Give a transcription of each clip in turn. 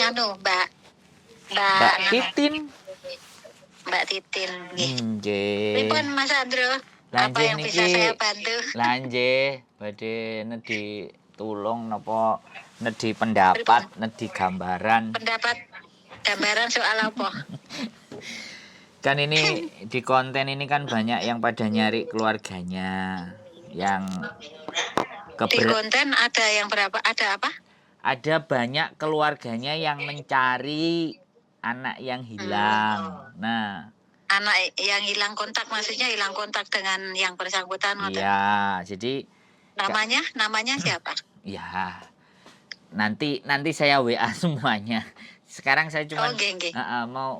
anu Mbak Mbak Titin. Mbak Titin. Nggih. Pripun Mas Andro? Apa yang bisa saya bantu? Lanjut, badhe nedhi tulung napa nedhi pendapat, nedhi gambaran. Gambaran soal apa? Kan ini di konten ini kan banyak yang pada nyari keluarganya yang di konten ada yang berapa? Ada apa? Ada banyak keluarganya yang mencari anak yang hilang. Nah, anak yang hilang kontak, maksudnya hilang kontak dengan yang bersangkutan. Iya, jadi namanya siapa? Ya, nanti saya WA semuanya. Sekarang saya cuma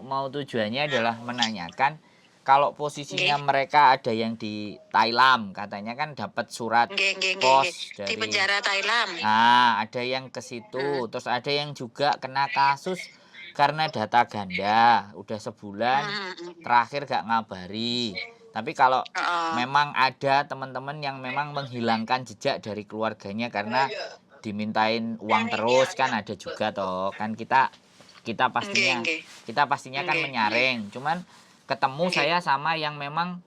mau tujuannya adalah menanyakan kalau posisinya mereka ada yang di Thailand, katanya kan dapat surat pos dari di penjara Thailand. Nah, ada yang ke situ, terus ada yang juga kena kasus karena data ganda, udah sebulan terakhir gak ngabari. Tapi kalau memang ada teman-teman yang memang menghilangkan jejak dari keluarganya karena dimintain uang terus, kan ada juga toh. Kan kita pastinya kan menyaring. Cuman ketemu saya sama yang memang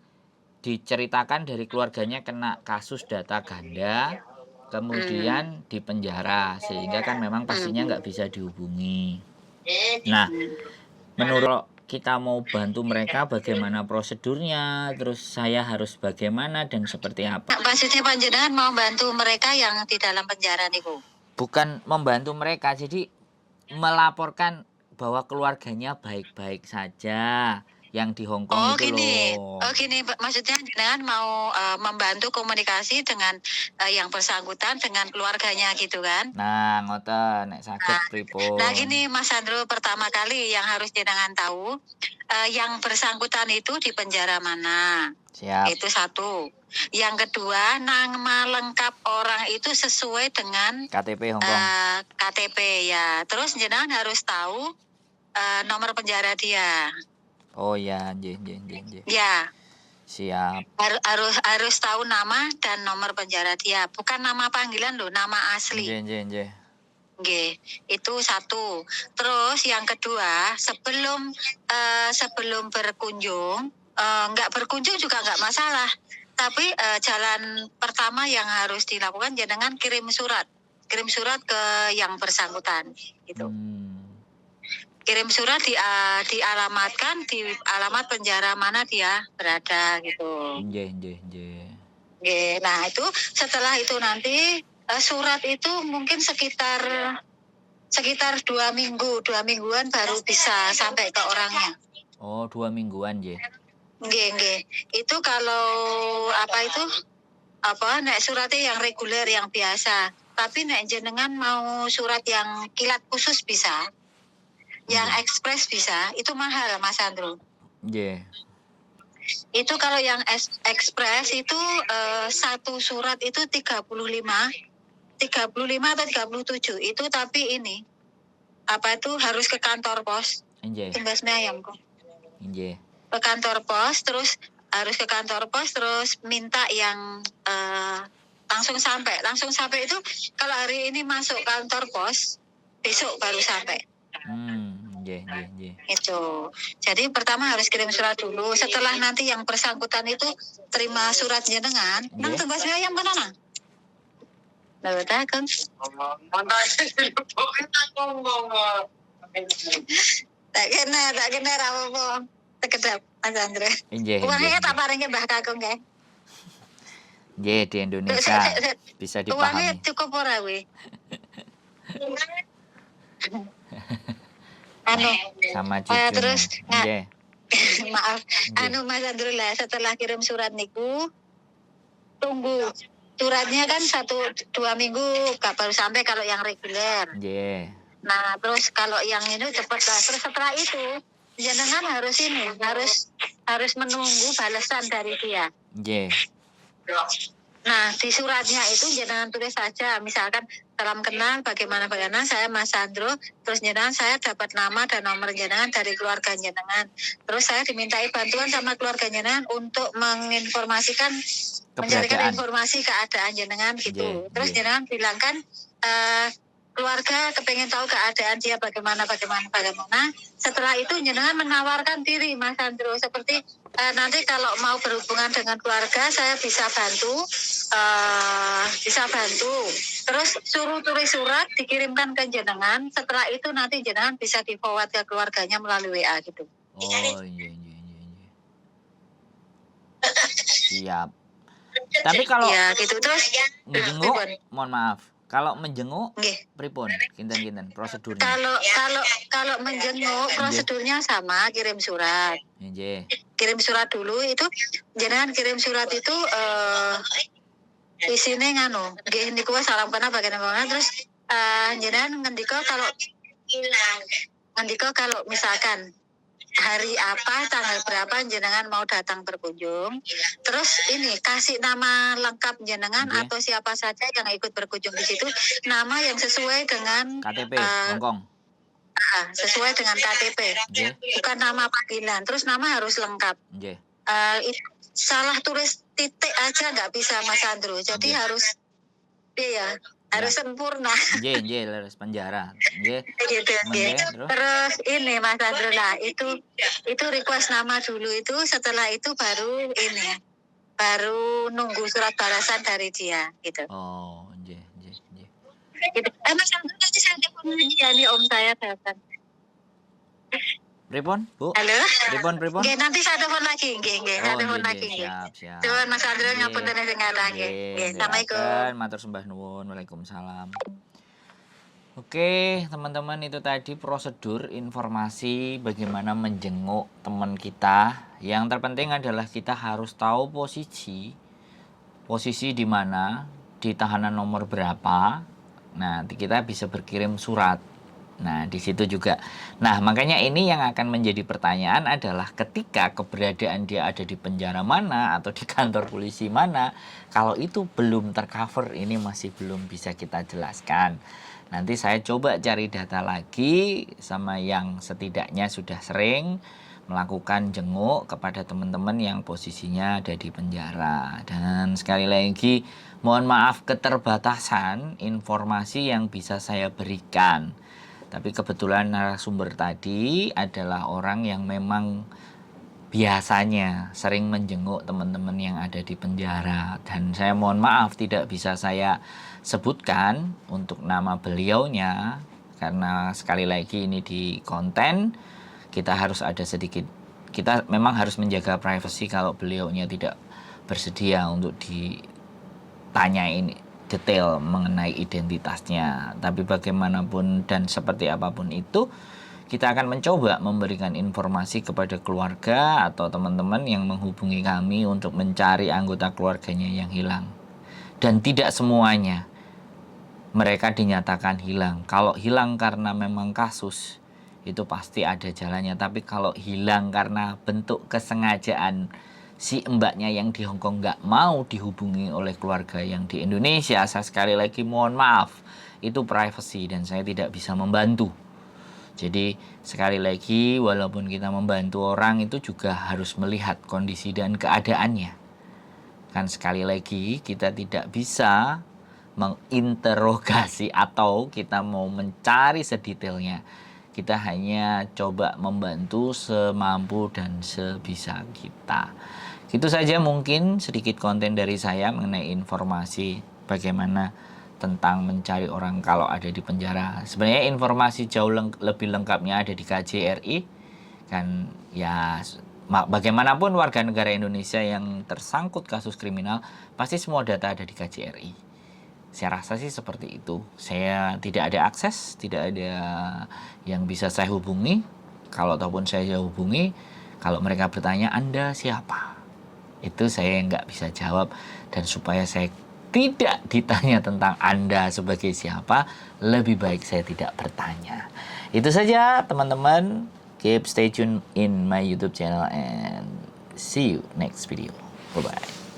diceritakan dari keluarganya kena kasus data ganda, kemudian di penjara, sehingga kan memang pastinya nggak bisa dihubungi. Nah, menurut kita mau bantu mereka bagaimana prosedurnya, terus saya harus bagaimana dan seperti apa? Maksudnya panjenengan mau bantu mereka yang di dalam penjara niku? Bukan membantu mereka, jadi melaporkan bahwa keluarganya baik-baik saja yang di Hong Kong itu loh. Oh gini, maksudnya jangan mau membantu komunikasi dengan yang bersangkutan dengan keluarganya gitu kan? Nah, ngoten nek saged pripun. Nah gini Mas Andro, pertama kali yang harus jenengan tahu yang bersangkutan itu di penjara mana? Siap. Itu satu. Yang kedua, nama lengkap orang itu sesuai dengan KTP Hong Kong. KTP ya. Terus jenengan harus tahu nomor penjara dia. Oh ya, nggih. Ya. Siap. Harus tahu nama dan nomor penjara dia, bukan nama panggilan loh, nama asli. Nggih. Nggih, itu satu. Terus yang kedua, sebelum berkunjung, nggak berkunjung juga nggak masalah. Tapi jalan pertama yang harus dilakukan jenengan kirim surat ke yang bersangkutan gitu. Kirim surat dialamatkan di alamat penjara mana dia berada gitu. Nggih. Nah itu setelah itu nanti surat itu mungkin sekitar 2 mingguan baru bisa sampai ke orangnya. Oh, 2 mingguan nggih. Nggih. Itu kalau nek suratnya yang reguler yang biasa. Tapi nek jenengan mau surat yang kilat khusus bisa. Yang ekspres bisa, itu mahal Mas Andro. Nggih. Itu kalau yang ekspres itu satu surat itu 35 atau 37. Itu tapi ini harus ke kantor pos. Nggih. Tumbasnya ayam kok. Nggih. Ke kantor pos, terus harus ke kantor pos, terus minta yang langsung sampai itu kalau hari ini masuk kantor pos, besok baru sampai. Nggih. Itu. Jadi pertama harus kirim surat dulu. Setelah nanti yang bersangkutan itu terima surat jenengan, nang tumbasnya ayam kan nang? Lalu kan? Tak kena apa-apa. Sekedap Mas Andre. Uangnya tak paringnya Mbah Kakung nggih. Nggih, di Indonesia bisa dipahami. Uangnya cukup ora we? Sama cucunya. Terus nggih. Maaf. Mas Andro lah, setelah kirim surat niku tunggu. Suratnya kan 1-2 minggu baru sampai kalau yang reguler. Nggih. Nah, terus kalau yang ini cepat lah. Terus setelah itu jenengan harus menunggu balasan dari dia. Nggih. Nah, di suratnya itu jenengan tulis saja, misalkan salam kenal, bagaimana saya Mas Andro, terus jenengan saya dapat nama dan nomor jenengan dari keluarga jenengan. Terus saya dimintai bantuan sama keluarga jenengan untuk mencarikan informasi keadaan jenengan gitu. Terus jenengan bilangkan keluarga kepengen tahu keadaan dia bagaimana. Setelah itu jenengan menawarkan diri, Mas Andro, seperti nanti kalau mau berhubungan dengan keluarga saya bisa bantu, Terus suruh tulis surat dikirimkan ke jenengan. Setelah itu nanti jenengan bisa di forward ke keluarganya melalui WA gitu. Oh iya. Siap. Tapi kalau ya gitu terus menjenguk, pripun? mohon maaf. Kalau menjenguk, Nggih. pripun? Kinten prosedurnya. Kalau menjenguk prosedurnya sama, kirim surat. Nggih. Kirim surat dulu itu, jenengan kirim surat itu isine nganu, nggih niku salam kenal bagaimana, terus jenengan ngendika kalau misalkan hari apa, tanggal berapa jenengan mau datang berkunjung. Terus ini kasih nama lengkap jenengan atau siapa saja yang ikut berkunjung di situ, nama yang sesuai dengan KTP Hongkong. Sesuai dengan KTP. Bukan nama panggilan. Terus nama harus lengkap. Itu salah tulis titik aja nggak bisa, Mas Andro. Jadi harus harus sempurna. Harus penjara. Gitu. Terus ini Mas Andro, nah itu request nama dulu itu, setelah itu baru nunggu surat balasan dari dia gitu. Oh, gitu. Mas Andro nanti saya telepon lagi ya, nih om saya datang. Pripun, Bu? Halo? Pripun? Nggih, nanti saya telepon lagi, nggih. Saya telepon lagi, nggih. Siap. Tuhan Mas Andro ngapunten sing ngalah, nggih. Assalamualaikum. Matur sembah nuwun. Waalaikumsalam. Oke, teman-teman, itu tadi prosedur informasi bagaimana menjenguk teman kita. Yang terpenting adalah kita harus tahu posisi di mana, di tahanan nomor berapa. Nah, kita bisa berkirim surat. Nah, di situ juga. Nah, makanya ini yang akan menjadi pertanyaan adalah ketika keberadaan dia ada di penjara mana atau di kantor polisi mana, kalau itu belum tercover, ini masih belum bisa kita jelaskan. Nanti saya coba cari data lagi sama yang setidaknya sudah sering melakukan jenguk kepada teman-teman yang posisinya ada di penjara. Dan sekali lagi, mohon maaf keterbatasan informasi yang bisa saya berikan. Tapi kebetulan narasumber tadi adalah orang yang memang biasanya sering menjenguk teman-teman yang ada di penjara. Dan saya mohon maaf tidak bisa saya sebutkan untuk nama beliaunya. Karena sekali lagi ini di konten, kita harus ada sedikit, kita memang harus menjaga privasi kalau beliaunya tidak bersedia untuk ditanya ini detail mengenai identitasnya. Tapi bagaimanapun dan seperti apapun itu, kita akan mencoba memberikan informasi kepada keluarga atau teman-teman yang menghubungi kami untuk mencari anggota keluarganya yang hilang. Dan tidak semuanya mereka dinyatakan hilang. Kalau hilang karena memang kasus, itu pasti ada jalannya. Tapi kalau hilang karena bentuk kesengajaan si mbaknya yang di Hongkong nggak mau dihubungi oleh keluarga yang di Indonesia, saya sekali lagi mohon maaf, itu privacy dan saya tidak bisa membantu. Jadi sekali lagi, walaupun kita membantu orang itu juga harus melihat kondisi dan keadaannya. Kan sekali lagi kita tidak bisa menginterogasi atau kita mau mencari sedetailnya. Kita hanya coba membantu semampu dan sebisa kita. Itu saja mungkin sedikit konten dari saya mengenai informasi bagaimana tentang mencari orang kalau ada di penjara. Sebenarnya informasi jauh lebih lengkapnya ada di KJRI. Kan ya bagaimanapun warga negara Indonesia yang tersangkut kasus kriminal, pasti semua data ada di KJRI. Saya rasa sih seperti itu. Saya tidak ada akses, tidak ada yang bisa saya hubungi. Kalau ataupun saya hubungi, kalau mereka bertanya, Anda siapa? Itu saya nggak bisa jawab. Dan supaya saya tidak ditanya tentang Anda sebagai siapa, lebih baik saya tidak bertanya. Itu saja teman-teman. Keep stay tune in my YouTube channel and see you next video. Bye-bye.